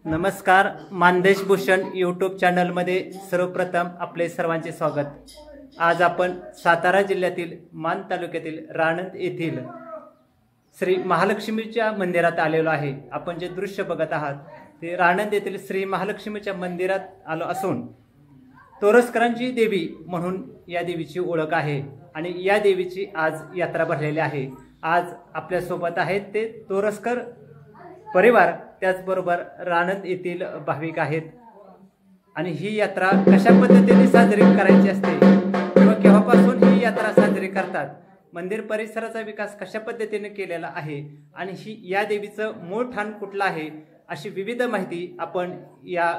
नमस्कार, मानदेश भूषण यूट्यूब चॅनलमध्ये सर्वप्रथम आपले सर्वांचे स्वागत। आज आपण सातारा जिल्ह्यातील मान तालुक्यातील राणंद येथील श्री महालक्ष्मीच्या मंदिरात आलेलो आहे। आपण जे दृश्य बघत आहात ते राणंद येथील श्री महालक्ष्मीच्या मंदिरात आलो असून तोरसकरांची देवी म्हणून या देवीची ओळख आहे आणि या देवीची आज यात्रा भरलेली आहे। आज आपल्या सोबत आहेत ते तोरसकर परिवार, त्याचबरोबर राणंद येथील भाविक आहेत आणि ही यात्रा कशा पद्धतीने साजरी करायची असते किंवा केव्हापासून ही यात्रा साजरी करतात, मंदिर परिसराचा विकास कशा पद्धतीने केलेला आहे आणि ही या देवीचं मूळ ठाण कुठलं आहे, अशी विविध माहिती आपण या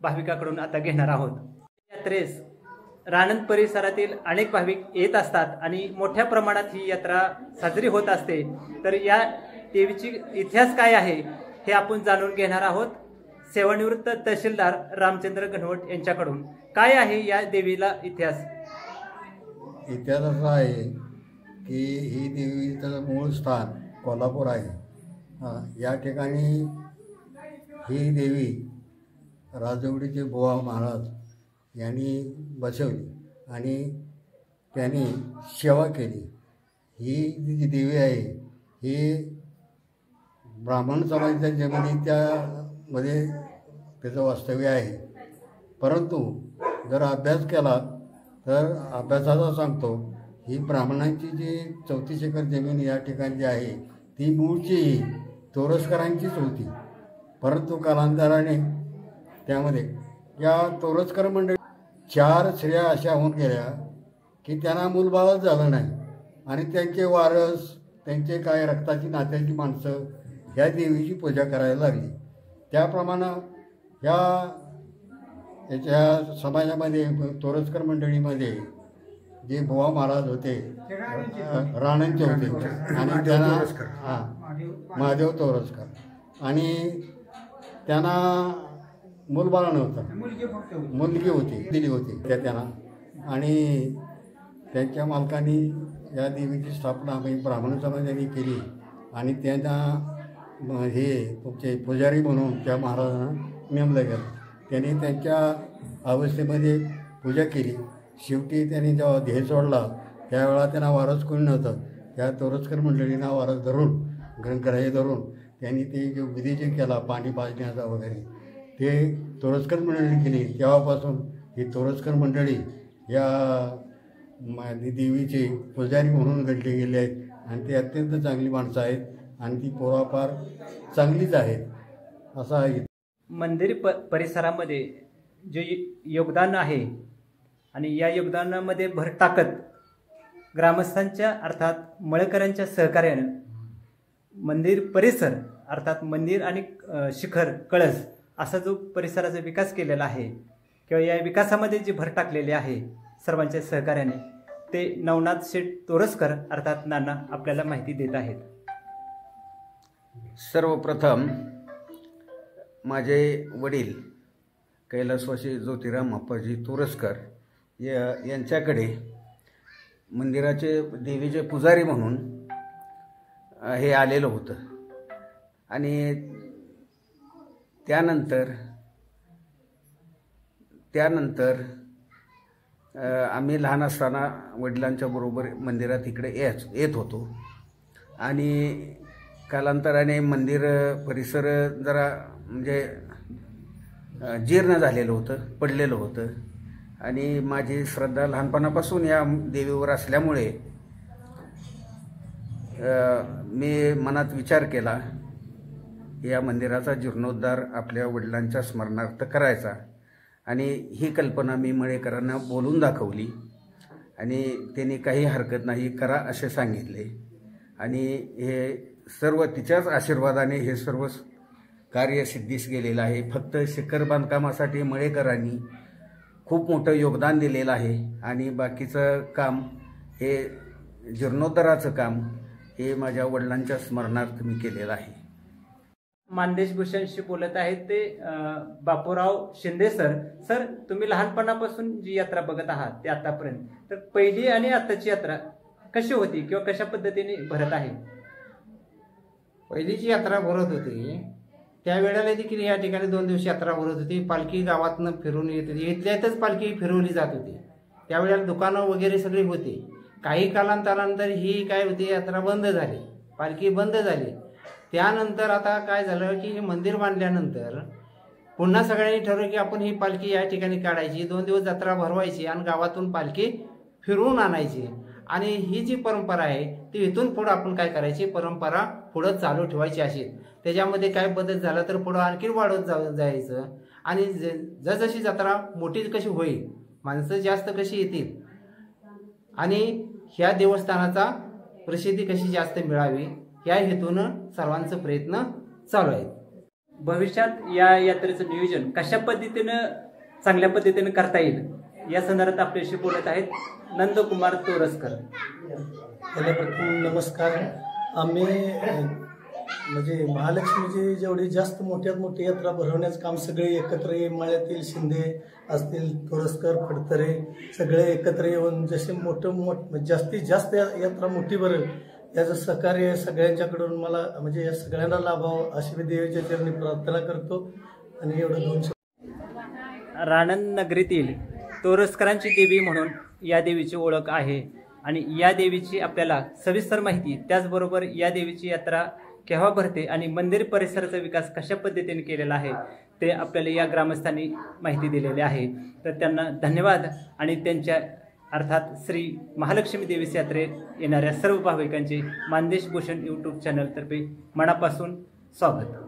भाविकाकडून आता घेणार आहोत। यात्रेस राणंद परिसरातील अनेक भाविक येत असतात आणि मोठ्या प्रमाणात ही यात्रा साजरी होत असते। तर या देवीची इतिहास काय आहे हे आपण जाणून घेणार आहोत सेवानिवृत्त तहसीलदार रामचंद्र घनवट यांच्याकडून। काय आहे या देवीला इतिहास? इतिहास असा आहे की ही देवीचं मूळ स्थान कोल्हापूर आहे। या ठिकाणी ही देवी राजवडीचे बुवा महाराज यांनी बसवली आणि त्यांनी सेवा केली। ही जी देवी आहे ही ब्राह्मण समाजाच्या जमिनी त्यामध्ये त्याचं वास्तव्य आहे, परंतु जर अभ्यास केला तर अभ्यासाचा सांगतो ही ब्राह्मणांची जी 34 एकर जमीन या ठिकाणी जी आहे ती मूळची तोरसकरांचीच होती, परंतु कालांतराने त्यामध्ये या तोरसकर मंडळी 4 स्त्रिया अशा होऊन गेल्या की त्यांना मूलबाळच झालं नाही आणि त्यांचे वारस, त्यांचे काय रक्ताची नात्याची माणसं ह्या देवीची पूजा करायला लागली। त्याप्रमाणे याच्या समाजामध्ये तोरसकर मंडळीमध्ये जे बुवा महाराज होते राणंदचे होते आणि त्यांना महादेव तोरसकर आणि त्यांना मूलबाळ नव्हतं, मुलगी होती दिली होती त्यांना आणि त्यांच्या मालकांनी या देवीची स्थापना ब्राह्मण समाजाने केली आणि त्यांना हे तुमचे पुजारी म्हणून त्या महाराजांना नेमलं गेलं। त्यांनी त्यांच्या अवस्थेमध्ये पूजा केली। शेवटी त्यांनी जेव्हा ध्येय सोडला त्यावेळेला त्यांना वारस कोणी नव्हतं, त्या तोरसकर मंडळींना वारस धरून ग्रंथग्राह्य धरून त्यांनी ते जो विधी जे केला पाणी पाजण्याचा वगैरे ते तोरसकर मंडळी केली। तेव्हापासून ही तोरसकर मंडळी या देवीचे पुजारी म्हणून गणले गेले आहेत आणि ते अत्यंत चांगली माणसं आहेत आणि ती पूर्वापार चांगलीच आहेत असं आहे। मंदिर परिसरामध्ये जे योगदान आहे आणि या योगदानामध्ये भर टाकत ग्रामस्थांच्या अर्थात मळकरांच्या सहकार्यानं मंदिर परिसर अर्थात मंदिर आणि शिखर कळस असा जो परिसराचा विकास केलेला आहे किंवा या विकासामध्ये जी भर टाकलेली आहे सर्वांच्या सहकार्याने, ते नवनाथ शेठ तोरसकर अर्थात नाना आपल्याला माहिती देत आहेत। सर्वप्रथम माझे वडील कैलासवासी ज्योतिराम अप्पाजी तोरसकर यांच्याकडे मंदिराचे देवीचे पुजारी म्हणून हे आलेलं होतं आणि त्यानंतर आम्ही लहान असताना वडिलांच्या बरोबर मंदिरात इकडे येत होतो आणि कालांतराने मंदिर परिसर जरा म्हणजे जीर्ण झालेलं होतं, पडलेलं होतं आणि माझी श्रद्धा लहानपणापासून या देवीवर असल्यामुळे मी मनात विचार केला या मंदिराचा जीर्णोद्धार आपल्या वडिलांच्या स्मरणार्थ करायचा आणि ही कल्पना मी मळेकरांना बोलून दाखवली आणि त्यांनी काही हरकत नाही करा असे सांगितले आणि हे सर्व तिच्याच आशीर्वादाने हे सर्व कार्य सिद्धीस गेलेलं आहे. फक्त शिखर बांधकामासाठी मळेकरांनी खूप मोठं योगदान दिलेलं आहे आणि बाकीचं काम हे जीर्णोद्धाराचं काम हे माझ्या वडिलांच्या स्मरणार्थ मी केलेलं आहे. मानदेश भूषणशी बोलत आहेत ते बापूराव शिंदे सर, तुम्ही लहानपणापासून जी यात्रा बघत आहात ते आतापर्यंत, तर पहिली आणि आताची यात्रा कशी होती किंवा कशा पद्धतीने भरत आहे? पहिलीची यात्रा भरत होती त्यावेळेला देखील या ठिकाणी 2 दिवस यात्रा भरत होती. पालखी गावातनं फिरून येत होती, इथल्यातच पालखी फिरवली जात होती. त्यावेळेला दुकानं वगैरे सगळी होती. काही कालांतरानंतर ही काय होती, यात्रा बंद झाली, पालखी बंद झाली. त्यानंतर आता काय झालं की हे मंदिर बांधल्यानंतर पुन्हा सगळ्यांनी ठरवलं की आपण ही पालखी या ठिकाणी काढायची, 2 दिवस जत्रा भरवायची आणि गावातून पालखी फिरवून आणायची. आणि ही जी परंपरा आहे ती इथून पुढं आपण काय करायची, परंपरा पुढं चालू ठेवायची अशी. त्याच्यामध्ये काय बदल झाला तर पुढं आणखी वाढत जायचं आणि जसजशी जत्रा मोठी कशी होईल, माणसं जास्त कशी येतील आणि ह्या देवस्थानाचा प्रसिद्धी कशी जास्त मिळावी या हेतूनं सर्वांचा प्रयत्न चालू आहे. भविष्यात या यात्रेचं नियोजन कशा पद्धतीनं चांगल्या पद्धतीनं करता येईल या संदर्भात आपल्याशी बोलत आहेत नंदकुमार तोरसकर. प्रथम नमस्कार. आम्ही म्हणजे महालक्ष्मीची जेवढी जास्त मोठ्यात मोठी यात्रा भरवण्याचं काम सगळे एकत्र मळ्यातील शिंदे असतील, तोरसकर, फडतरे सगळे एकत्र येऊन जसे जास्तीत जास्त यात्रा मोठी भरेल याचं सहकार्य सगळ्यांच्याकडून मला म्हणजे या सगळ्यांना लाभावं अशी मी देवीच्या चरणी प्रार्थना करतो. आणि एवढं 2 राणंद नगरीतील तोरसकरांची देवी म्हणून या देवीची ओळख आहे आणि या देवीची आपल्याला सविस्तर माहिती, त्याचबरोबर या देवीची यात्रा केव्हा भरते आणि मंदिर परिसराचा विकास कशा पद्धतीने केलेला आहे ते आपल्याला या ग्रामस्थांनी माहिती दिलेली आहे. तर त्यांना धन्यवाद आणि त्यांच्या अर्थात श्री महालक्ष्मी देवीस यात्रेत येणाऱ्या सर्व भाविकांचे मानदेश भूषण यूट्यूब चॅनलतर्फे मनापासून स्वागत.